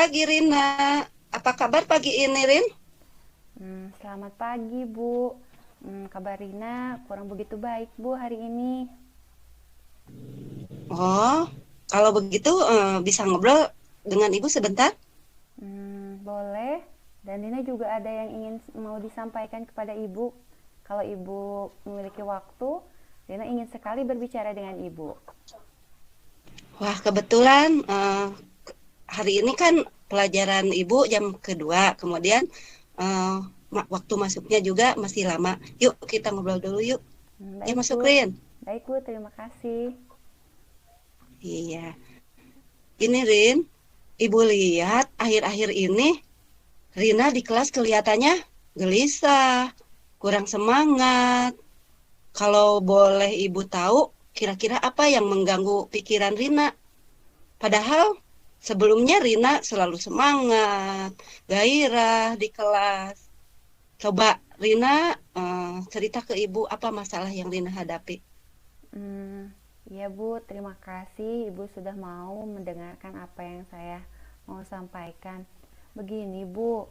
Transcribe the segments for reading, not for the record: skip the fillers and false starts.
pagi, Rina. Apa kabar pagi ini, Rin? Selamat pagi, Bu. Kabar Rina kurang begitu baik, Bu, hari ini. Oh, kalau begitu bisa ngobrol dengan Ibu sebentar? Boleh. Dan Rina juga ada yang ingin mau disampaikan kepada Ibu. Kalau Ibu memiliki waktu, Rina ingin sekali berbicara dengan Ibu. Wah, kebetulan hari ini kan pelajaran Ibu jam kedua. Kemudian eh, waktu masuknya juga masih lama. Yuk, kita ngobrol dulu yuk. Ya, Baik, masuk, Bu. Rin. Baik, Bu. Terima kasih. Iya. Ini, Rin. Ibu lihat akhir-akhir ini Rina di kelas kelihatannya gelisah, kurang semangat. Kalau boleh Ibu tahu, kira-kira apa yang mengganggu pikiran Rina? Padahal sebelumnya Rina selalu semangat, gairah di kelas. Coba Rina cerita ke Ibu apa masalah yang Rina hadapi. Ya, Bu. Terima kasih Ibu sudah mau mendengarkan apa yang saya mau sampaikan. Begini, Bu.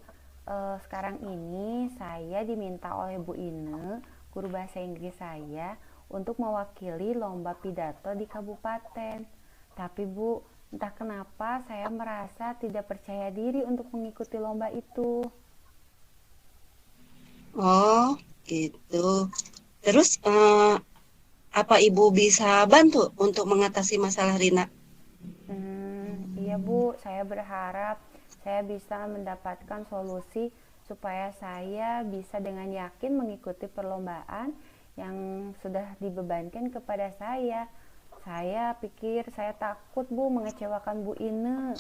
Sekarang ini saya diminta oleh Bu Ine, guru bahasa Inggris saya, untuk mewakili lomba pidato di kabupaten. Tapi Bu, entah kenapa saya merasa tidak percaya diri untuk mengikuti lomba itu. Oh, gitu. Terus apa Ibu bisa bantu untuk mengatasi masalah Rina? Iya Bu, saya berharap saya bisa mendapatkan solusi supaya saya bisa dengan yakin mengikuti perlombaan yang sudah dibebankan kepada saya. Saya pikir saya takut Bu mengecewakan Bu Ine.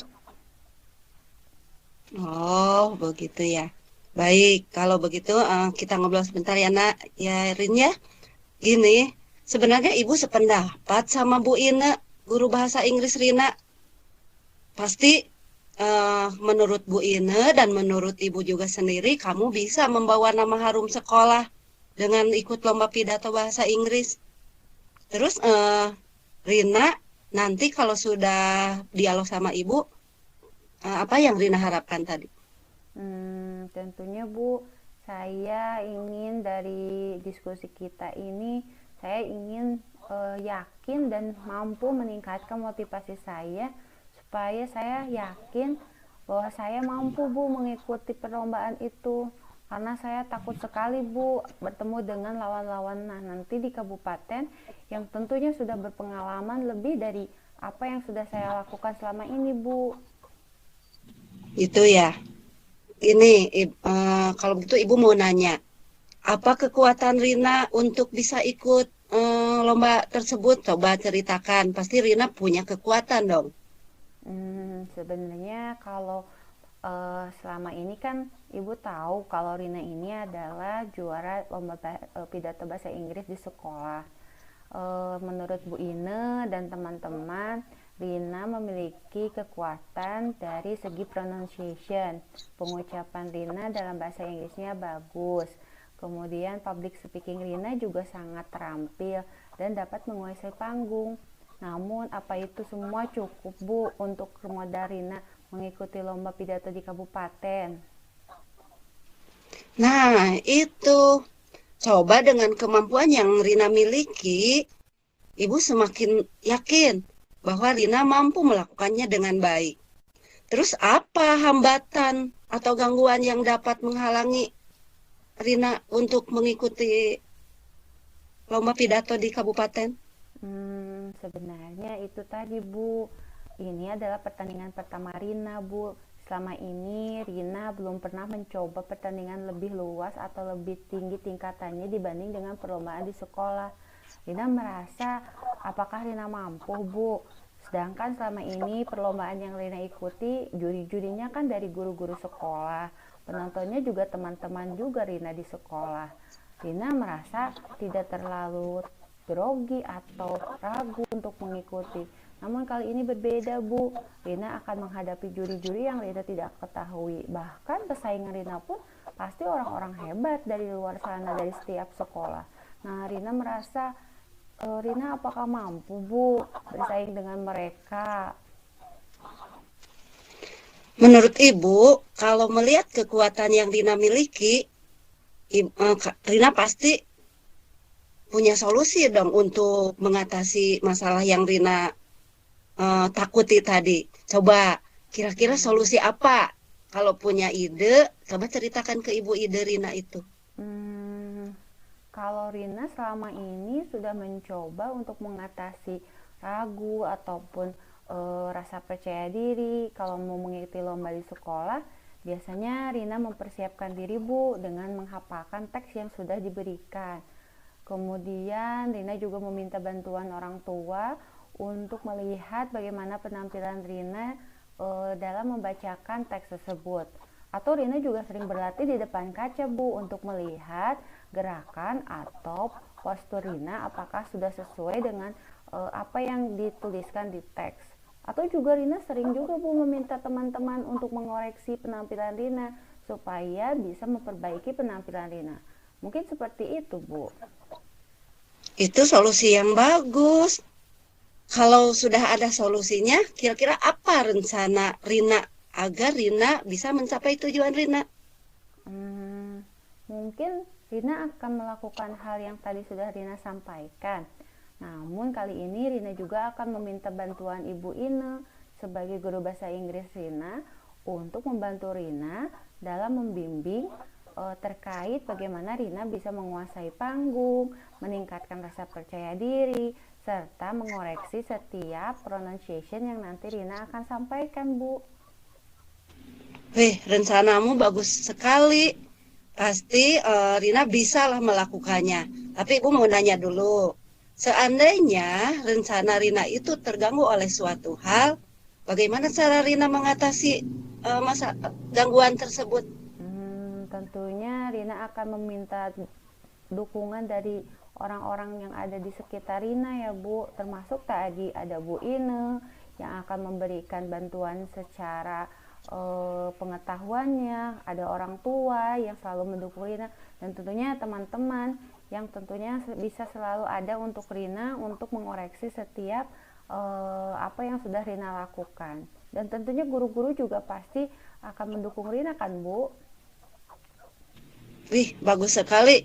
Oh, begitu ya. Baik, kalau begitu kita ngobrol sebentar ya, Nak. Ya, Rin ya. Gini, sebenarnya Ibu sependapat sama Bu Ine, guru bahasa Inggris Rina. Pasti menurut Bu Ine dan menurut Ibu juga sendiri, kamu bisa membawa nama harum sekolah dengan ikut lomba pidato bahasa Inggris. Terus Rina, nanti kalau sudah dialog sama Ibu, apa yang Rina harapkan tadi? Tentunya Bu, saya ingin dari diskusi kita ini, saya ingin yakin dan mampu meningkatkan motivasi saya supaya saya yakin bahwa saya mampu Bu mengikuti perlombaan itu. Karena saya takut sekali Bu bertemu dengan lawan-lawan nanti di kabupaten yang tentunya sudah berpengalaman lebih dari apa yang sudah saya lakukan selama ini Bu. Itu ya. Ini, kalau begitu Ibu mau nanya, apa kekuatan Rina untuk bisa ikut lomba tersebut? Coba ceritakan. Pasti Rina punya kekuatan dong. Sebenarnya kalau selama ini kan Ibu tahu kalau Rina ini adalah juara lomba pidato bahasa Inggris di sekolah. Menurut Bu Ine dan teman-teman, Rina memiliki kekuatan dari segi pronunciation. Pengucapan Rina dalam bahasa Inggrisnya bagus. Kemudian public speaking Rina juga sangat terampil dan dapat menguasai panggung. Namun apa itu semua cukup Bu untuk modal Rina mengikuti lomba pidato di kabupaten? Nah, itu. Coba dengan kemampuan yang Rina miliki, Ibu semakin yakin bahwa Rina mampu melakukannya dengan baik. Terus apa hambatan atau gangguan yang dapat menghalangi Rina untuk mengikuti lomba pidato di kabupaten? Sebenarnya itu tadi Bu, ini adalah pertandingan pertama Rina Bu. Selama ini Rina belum pernah mencoba pertandingan lebih luas atau lebih tinggi tingkatannya dibanding dengan perlombaan di sekolah. Rina merasa apakah Rina mampu Bu? Sedangkan selama ini perlombaan yang Rina ikuti juri-jurinya kan dari guru-guru sekolah. Penontonnya juga teman-teman juga Rina di sekolah. Rina merasa tidak terlalu grogi atau ragu untuk mengikuti. Namun kali ini berbeda Bu, Rina akan menghadapi juri-juri yang Rina tidak ketahui. Bahkan pesaingan Rina pun pasti orang-orang hebat dari luar sana, dari setiap sekolah. Nah Rina merasa, Rina apakah mampu Bu bersaing dengan mereka? Menurut Ibu, kalau melihat kekuatan yang Rina miliki, Rina pasti punya solusi dong untuk mengatasi masalah yang Rina takuti tadi. Coba, kira-kira Hmm, solusi apa? Kalau punya ide, coba ceritakan ke Ibu ide Rina itu. hmm, Kalau Rina selama ini sudah mencoba untuk mengatasi ragu ataupun rasa percaya diri kalau mau mengikuti lomba di sekolah, biasanya Rina mempersiapkan diri Bu dengan menghafalkan teks yang sudah diberikan. Kemudian Rina juga meminta bantuan orang tua untuk melihat bagaimana penampilan Rina dalam membacakan teks tersebut. Atau Rina juga sering berlatih di depan kaca Bu untuk melihat gerakan atau postur Rina apakah sudah sesuai dengan apa yang dituliskan di teks. Atau juga Rina sering juga Bu meminta teman-teman untuk mengoreksi penampilan Rina supaya bisa memperbaiki penampilan Rina. Mungkin seperti itu Bu. Itu solusi yang bagus. Kalau sudah ada solusinya, kira-kira apa rencana Rina agar Rina bisa mencapai tujuan Rina? Hmm, Mungkin Rina akan melakukan hal yang tadi sudah Rina sampaikan. Namun kali ini Rina juga akan meminta bantuan Ibu Ine sebagai guru bahasa Inggris Rina untuk membantu Rina dalam membimbing terkait bagaimana Rina bisa menguasai panggung, meningkatkan rasa percaya diri, serta mengoreksi setiap pronunciation yang nanti Rina akan sampaikan, Bu. Wih, rencanamu bagus sekali. Pasti Rina bisa lah melakukannya. Tapi Ibu mau nanya dulu. Seandainya rencana Rina itu terganggu oleh suatu hal, bagaimana cara Rina mengatasi masa gangguan tersebut? Tentunya Rina akan meminta dukungan dari orang-orang yang ada di sekitar Rina ya Bu, termasuk tadi ada Bu Ine yang akan memberikan bantuan secara pengetahuannya, ada orang tua yang selalu mendukung Rina, dan tentunya teman-teman yang tentunya bisa selalu ada untuk Rina untuk mengoreksi setiap apa yang sudah Rina lakukan. Dan tentunya guru-guru juga pasti akan mendukung Rina kan Bu? Wih, bagus sekali.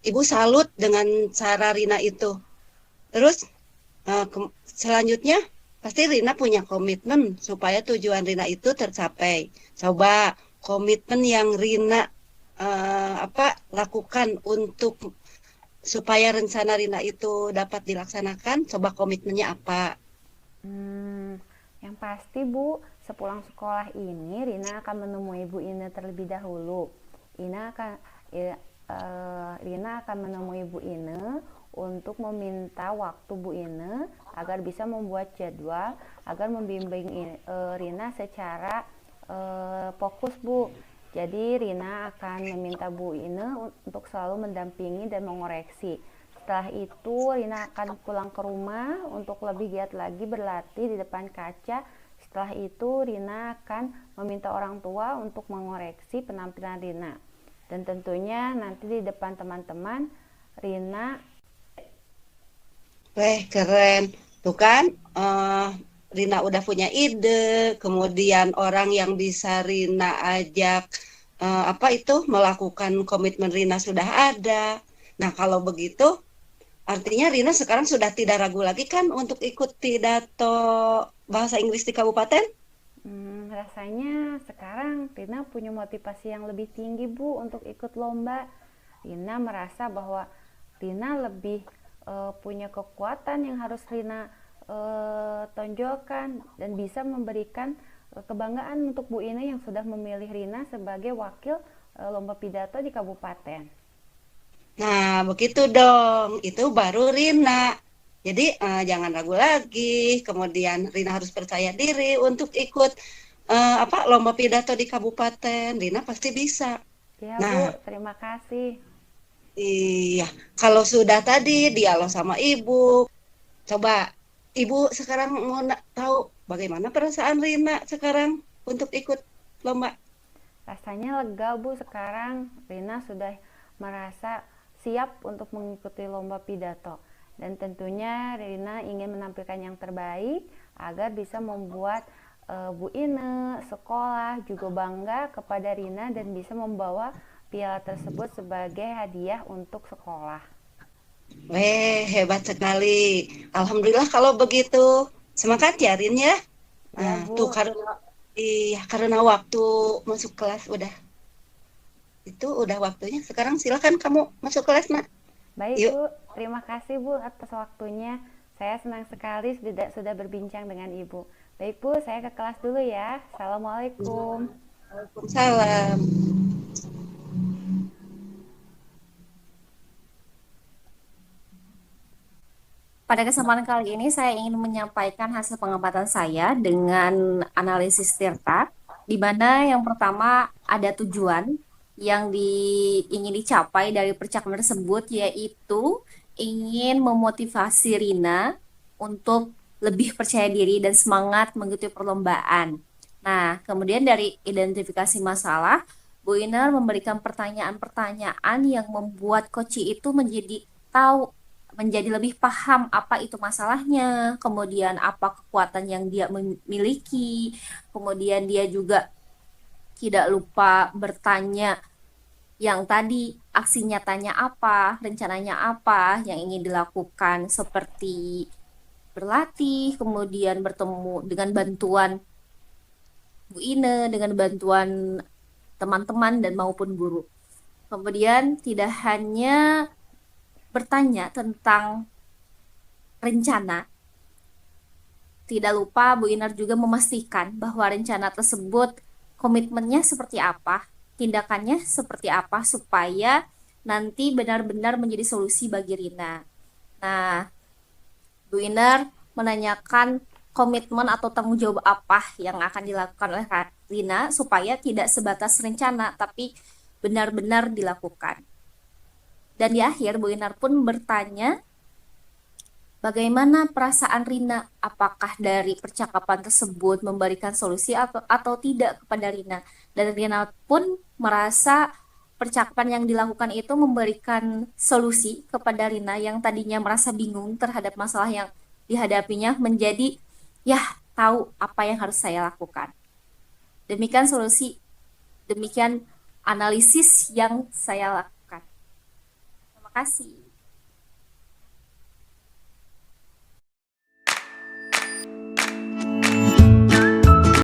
Ibu salut dengan cara Rina itu. Terus selanjutnya pasti Rina punya komitmen supaya tujuan Rina itu tercapai. Coba komitmen yang Rina lakukan untuk supaya rencana Rina itu dapat dilaksanakan. Coba komitmennya apa? Hmm, yang pasti Bu, sepulang sekolah ini Rina akan menemui Bu Ine terlebih dahulu. Ina akan eh, Rina akan menemui Bu Ine untuk meminta waktu Bu Ine agar bisa membuat jadwal agar membimbing Rina secara fokus Bu. Jadi Rina akan meminta Bu Ine untuk selalu mendampingi dan mengoreksi. Setelah itu Rina akan pulang ke rumah untuk lebih giat lagi berlatih di depan kaca. Setelah itu Rina akan meminta orang tua untuk mengoreksi penampilan Rina. Dan tentunya nanti di depan teman-teman Rina. Weh, keren. Tuh kan, Rina udah punya ide, kemudian orang yang bisa Rina ajak, apa itu, melakukan komitmen Rina sudah ada. Nah, kalau begitu, artinya Rina sekarang sudah tidak ragu lagi kan untuk ikut pidato bahasa Inggris di kabupaten? Rasanya sekarang Rina punya motivasi yang lebih tinggi Bu untuk ikut lomba. Rina merasa bahwa Rina lebih punya kekuatan yang harus Rina tonjolkan dan bisa memberikan kebanggaan untuk Bu Ina yang sudah memilih Rina sebagai wakil lomba pidato di kabupaten. Nah, begitu dong. Itu baru Rina. Jadi, jangan ragu lagi. Kemudian Rina harus percaya diri untuk ikut lomba pidato di kabupaten. Rina pasti bisa. Ya Nah, Bu, terima kasih. iya. Kalau sudah tadi dialog sama ibu, coba ibu sekarang mau tahu bagaimana perasaan Rina sekarang untuk ikut lomba. Rasanya lega Bu, sekarang Rina sudah merasa siap untuk mengikuti lomba pidato. Dan tentunya Rina ingin menampilkan yang terbaik agar bisa membuat Bu Ine, sekolah juga bangga kepada Rina dan bisa membawa piala tersebut sebagai hadiah untuk sekolah. Weh, hebat sekali. Alhamdulillah kalau begitu. Semangat ya, Rin ya. Ya Nah, tuh Bu, karena waktu masuk kelas udah waktunya. Sekarang silakan kamu masuk kelas, Nak. baik Yuk. Bu, terima kasih Bu atas waktunya. Saya senang sekali sudah berbincang dengan Ibu. Baik Bu, saya ke kelas dulu ya. Assalamualaikum. Salam. Pada kesempatan kali ini saya ingin menyampaikan hasil pengamatan saya dengan analisis Tirta, di mana yang pertama ada tujuan yang ingin dicapai dari percakapan tersebut, yaitu ingin memotivasi Rina untuk lebih percaya diri dan semangat mengikuti perlombaan. Nah, kemudian dari identifikasi masalah, Bu Inar memberikan pertanyaan-pertanyaan yang membuat Koci itu menjadi lebih paham apa itu masalahnya, kemudian apa kekuatan yang dia miliki, kemudian dia juga tidak lupa bertanya yang tadi aksi nyatanya apa, rencananya apa yang ingin dilakukan, seperti berlatih, kemudian bertemu dengan bantuan Bu Ine, dengan bantuan teman-teman dan maupun guru. Kemudian tidak hanya bertanya tentang rencana, tidak lupa Bu Inar juga memastikan bahwa rencana tersebut komitmennya seperti apa, tindakannya seperti apa supaya nanti benar-benar menjadi solusi bagi Rina. Nah, Bu Inar menanyakan komitmen atau tanggung jawab apa yang akan dilakukan oleh Rina supaya tidak sebatas rencana tapi benar-benar dilakukan. Dan di akhir Bu Inar pun bertanya bagaimana perasaan Rina? Apakah dari percakapan tersebut memberikan solusi atau tidak kepada Rina? Dan Rina pun merasa percakapan yang dilakukan itu memberikan solusi kepada Rina yang tadinya merasa bingung terhadap masalah yang dihadapinya, menjadi ya, tahu apa yang harus saya lakukan. Demikian analisis yang saya lakukan. Terima kasih.